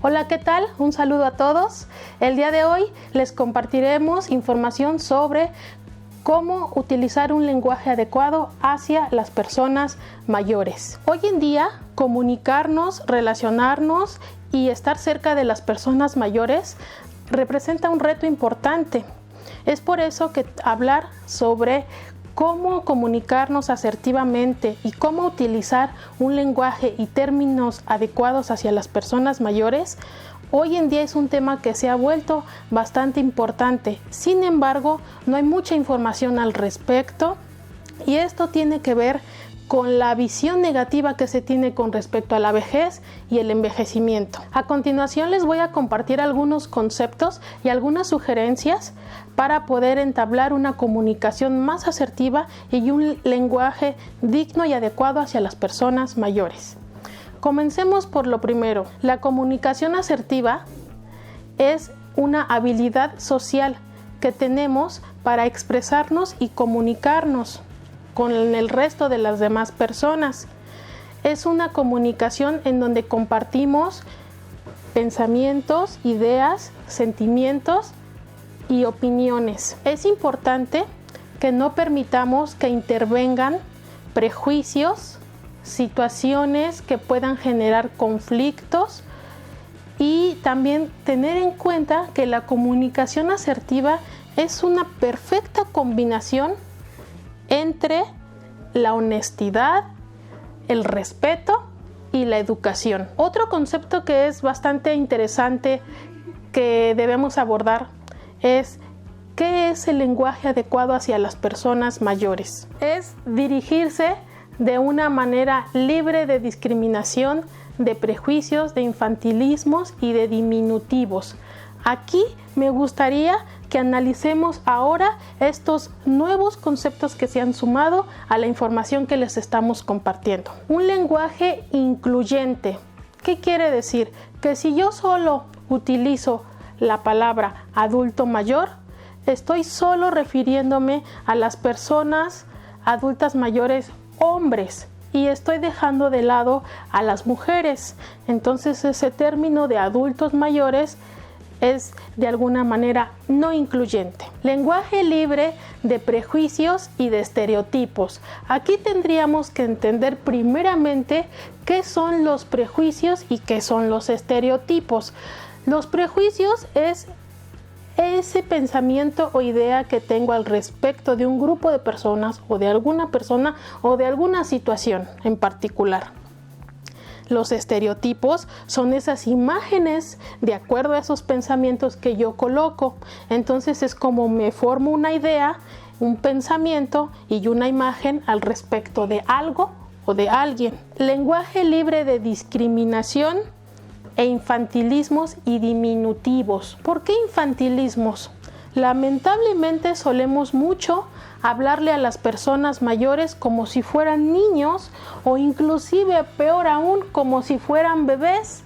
Hola, ¿qué tal? Un saludo a todos. El día de hoy les compartiremos información sobre cómo utilizar un lenguaje adecuado hacia las personas mayores. Hoy en día, comunicarnos, relacionarnos y estar cerca de las personas mayores representa un reto importante. Es por eso que hablar sobre cómo comunicarnos asertivamente y cómo utilizar un lenguaje y términos adecuados hacia las personas mayores, hoy en día es un tema que se ha vuelto bastante importante. Sin embargo, no hay mucha información al respecto y esto tiene que ver con la visión negativa que se tiene con respecto a la vejez y el envejecimiento. A continuación les voy a compartir algunos conceptos y algunas sugerencias para poder entablar una comunicación más asertiva y un lenguaje digno y adecuado hacia las personas mayores. Comencemos por lo primero. La comunicación asertiva es una habilidad social que tenemos para expresarnos y comunicarnos con el resto de las demás personas. Es una comunicación en donde compartimos pensamientos, ideas, sentimientos y opiniones. Es importante que no permitamos que intervengan prejuicios, situaciones que puedan generar conflictos y también tener en cuenta que la comunicación asertiva es una perfecta combinación entre la honestidad, el respeto y la educación. Otro concepto que es bastante interesante que debemos abordar es ¿qué es el lenguaje adecuado hacia las personas mayores? Es dirigirse de una manera libre de discriminación, de prejuicios, de infantilismos y de diminutivos. Aquí me gustaría que analicemos ahora estos nuevos conceptos que se han sumado a la información que les estamos compartiendo. Un lenguaje incluyente. ¿Qué quiere decir? Que si yo solo utilizo la palabra adulto mayor, estoy solo refiriéndome a las personas adultas mayores hombres y estoy dejando de lado a las mujeres. Entonces ese término de adultos mayores es de alguna manera no incluyente. Lenguaje libre de prejuicios y de estereotipos. Aquí tendríamos que entender primeramente qué son los prejuicios y qué son los estereotipos. Los prejuicios es ese pensamiento o idea que tengo al respecto de un grupo de personas o de alguna persona o de alguna situación en particular. Los estereotipos son esas imágenes de acuerdo a esos pensamientos que yo coloco. Entonces es como me formo una idea, un pensamiento y una imagen al respecto de algo o de alguien. Lenguaje libre de discriminación e infantilismos y diminutivos. ¿Por qué infantilismos? Lamentablemente solemos mucho hablarle a las personas mayores como si fueran niños o inclusive peor aún como si fueran bebés.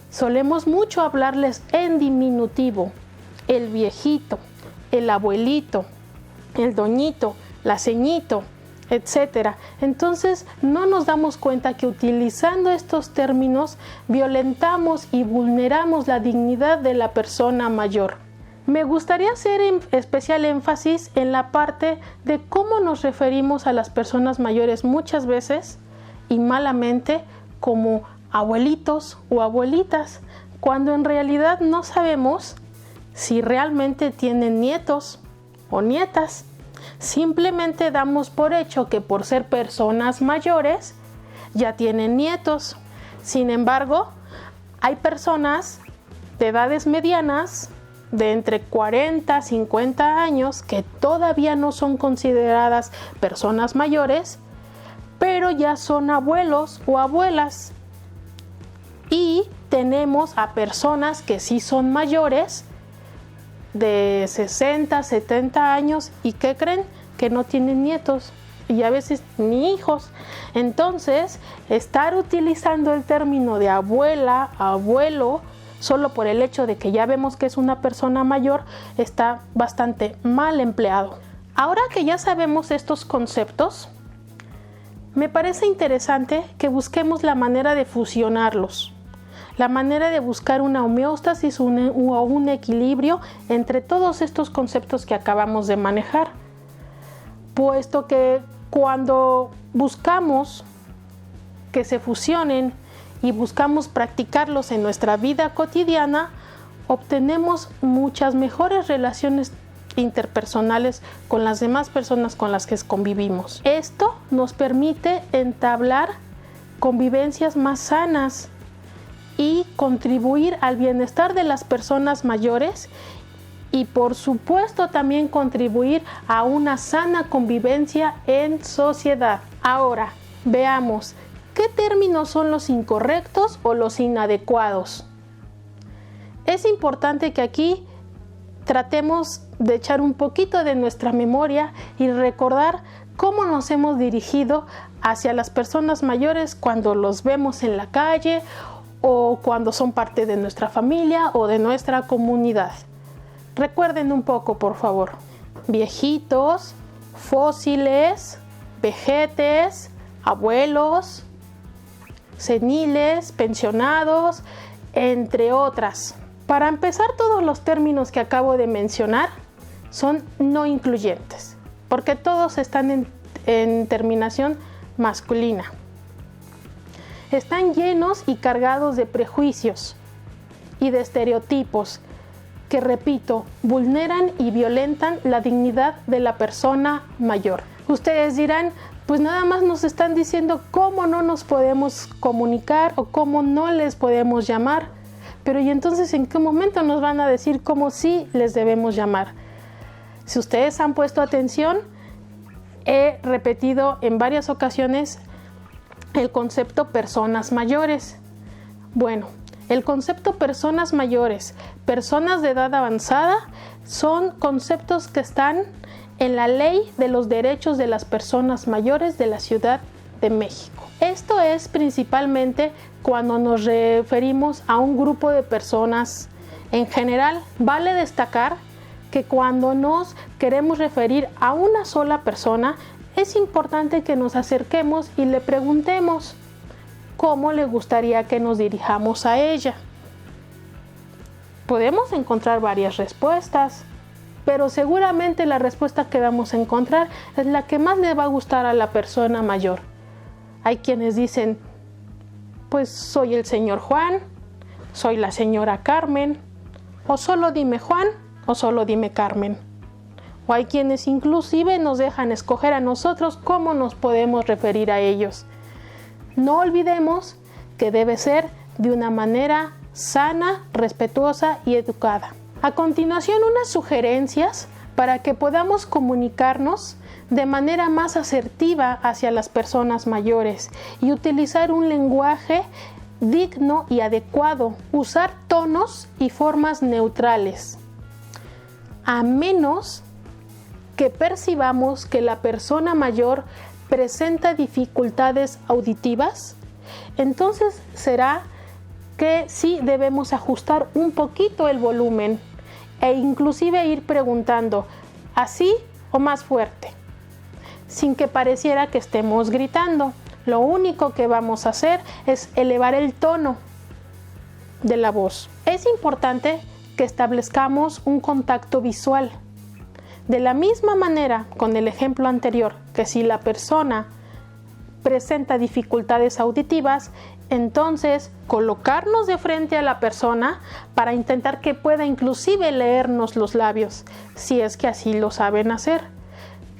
Solemos mucho hablarles en diminutivo, el viejito, el abuelito, el doñito, la señito, etc. Entonces no nos damos cuenta que utilizando estos términos violentamos y vulneramos la dignidad de la persona mayor. Me gustaría hacer especial énfasis en la parte de cómo nos referimos a las personas mayores muchas veces y malamente como abuelitos o abuelitas, cuando en realidad no sabemos si realmente tienen nietos o nietas. Simplemente damos por hecho que por ser personas mayores ya tienen nietos. Sin embargo, hay personas de edades medianas de entre 40 a 50 años que todavía no son consideradas personas mayores, pero ya son abuelos o abuelas. Y tenemos a personas que sí son mayores de 60, 70 años y ¿qué creen? Que no tienen nietos y a veces ni hijos. Entonces, estar utilizando el término de abuela, abuelo, solo por el hecho de que ya vemos que es una persona mayor, está bastante mal empleado. Ahora que ya sabemos estos conceptos, me parece interesante que busquemos la manera de fusionarlos. la manera de buscar una homeostasis o un equilibrio entre todos estos conceptos que acabamos de manejar, puesto que cuando buscamos que se fusionen y buscamos practicarlos en nuestra vida cotidiana, obtenemos muchas mejores relaciones interpersonales con las demás personas con las que convivimos. Esto nos permite entablar convivencias más sanas y contribuir al bienestar de las personas mayores y por supuesto también contribuir a una sana convivencia en sociedad. Ahora, veamos qué términos son los incorrectos o los inadecuados. Es importante que aquí tratemos de echar un poquito de nuestra memoria y recordar cómo nos hemos dirigido hacia las personas mayores cuando los vemos en la calle o cuando son parte de nuestra familia o de nuestra comunidad. Recuerden un poco, por favor. Viejitos, fósiles, vejetes, abuelos, seniles, pensionados, entre otras. Para empezar, todos los términos que acabo de mencionar son no incluyentes, porque todos están en terminación masculina. Están llenos y cargados de prejuicios y de estereotipos que, repito, vulneran y violentan la dignidad de la persona mayor. Ustedes dirán, pues nada más nos están diciendo cómo no nos podemos comunicar o cómo no les podemos llamar. Pero ¿y entonces en qué momento nos van a decir cómo sí les debemos llamar? Si ustedes han puesto atención, he repetido en varias ocasiones el concepto personas mayores. Bueno, el concepto personas mayores, personas de edad avanzada, son conceptos que están en la Ley de los Derechos de las Personas Mayores de la Ciudad de México. Esto es principalmente cuando nos referimos a un grupo de personas en general. Vale destacar que cuando nos queremos referir a una sola persona, es importante que nos acerquemos y le preguntemos cómo le gustaría que nos dirijamos a ella. Podemos encontrar varias respuestas, pero seguramente la respuesta que vamos a encontrar es la que más le va a gustar a la persona mayor. Hay quienes dicen, pues soy el señor Juan, soy la señora Carmen, o solo dime Juan, o solo dime Carmen. O hay quienes inclusive nos dejan escoger a nosotros cómo nos podemos referir a ellos. No olvidemos que debe ser de una manera sana, respetuosa y educada. A continuación, unas sugerencias para que podamos comunicarnos de manera más asertiva hacia las personas mayores y utilizar un lenguaje digno y adecuado. Usar tonos y formas neutrales. A menos que percibamos que la persona mayor presenta dificultades auditivas, entonces será que sí debemos ajustar un poquito el volumen e inclusive ir preguntando, ¿así o más fuerte? Sin que pareciera que estemos gritando. Lo único que vamos a hacer es elevar el tono de la voz. Es importante que establezcamos un contacto visual. De la misma manera, con el ejemplo anterior, que si la persona presenta dificultades auditivas, entonces colocarnos de frente a la persona para intentar que pueda inclusive leernos los labios, si es que así lo saben hacer.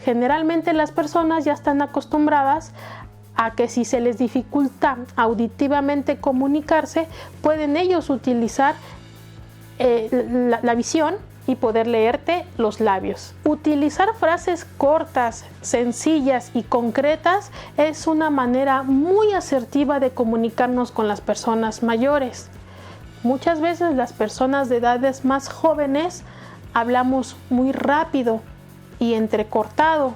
Generalmente las personas ya están acostumbradas a que si se les dificulta auditivamente comunicarse, pueden ellos utilizar la visión y poder leerte los labios. Utilizar frases cortas, sencillas y concretas es una manera muy asertiva de comunicarnos con las personas mayores. Muchas veces las personas de edades más jóvenes hablamos muy rápido y entrecortado,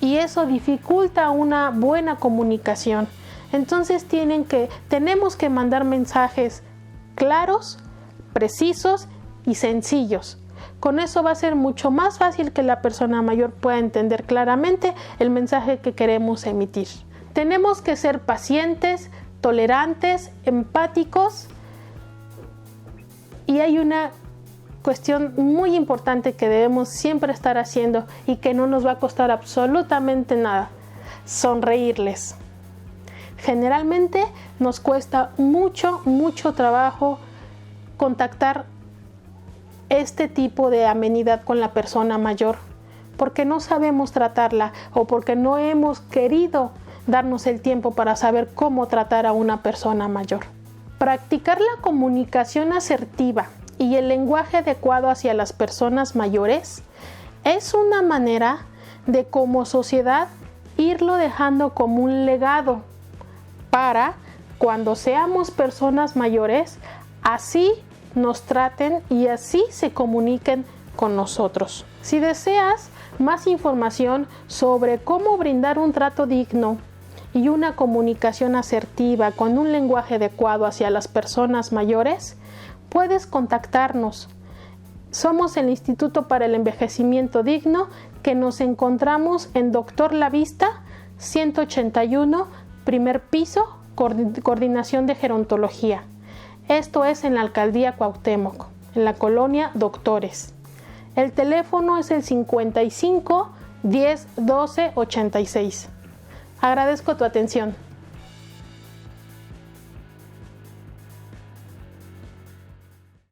y eso dificulta una buena comunicación. Entonces tenemos que mandar mensajes claros, precisos y sencillos. Con eso va a ser mucho más fácil que la persona mayor pueda entender claramente el mensaje que queremos emitir. Tenemos que ser pacientes, tolerantes, empáticos Y hay una cuestión muy importante que debemos siempre estar haciendo y que no nos va a costar absolutamente nada: sonreírles. Generalmente nos cuesta mucho trabajo contactar este tipo de amenidad con la persona mayor, porque no sabemos tratarla o porque no hemos querido darnos el tiempo para saber cómo tratar a una persona mayor. Practicar la comunicación asertiva y el lenguaje adecuado hacia las personas mayores es una manera de, como sociedad, irlo dejando como un legado para cuando seamos personas mayores, así nos traten y así se comuniquen con nosotros. Si deseas más información sobre cómo brindar un trato digno y una comunicación asertiva con un lenguaje adecuado hacia las personas mayores, puedes contactarnos. Somos el Instituto para el Envejecimiento Digno, que nos encontramos en Doctor Lavista 181, primer piso, Coordinación de Gerontología. Esto es en la Alcaldía Cuauhtémoc, en la colonia Doctores. El teléfono es el 55 10 12 86. Agradezco tu atención.